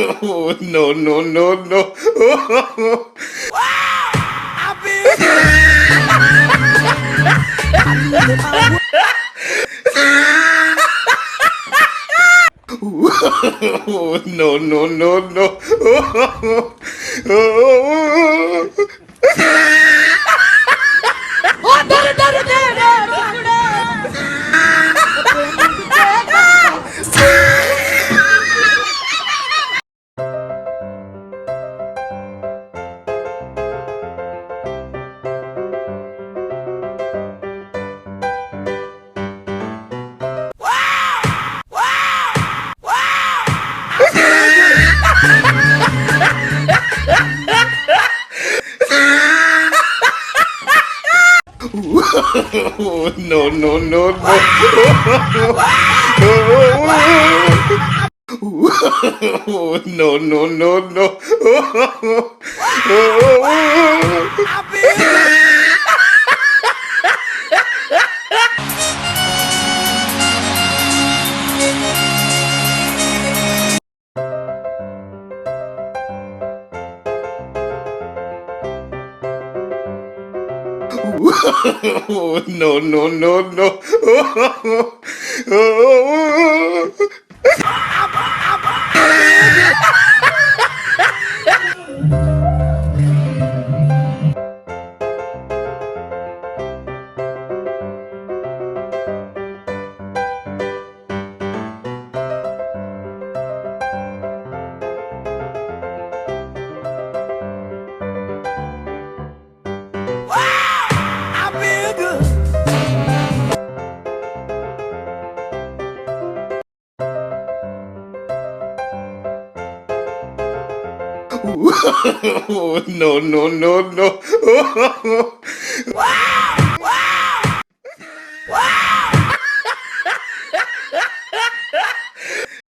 Oh, no, no, no, no. Oh, no, no, no, no. Oh, no, no, no, no. Oh, no, no, no, no. Oh, no, no, no, no. Oh, no, no, no, no.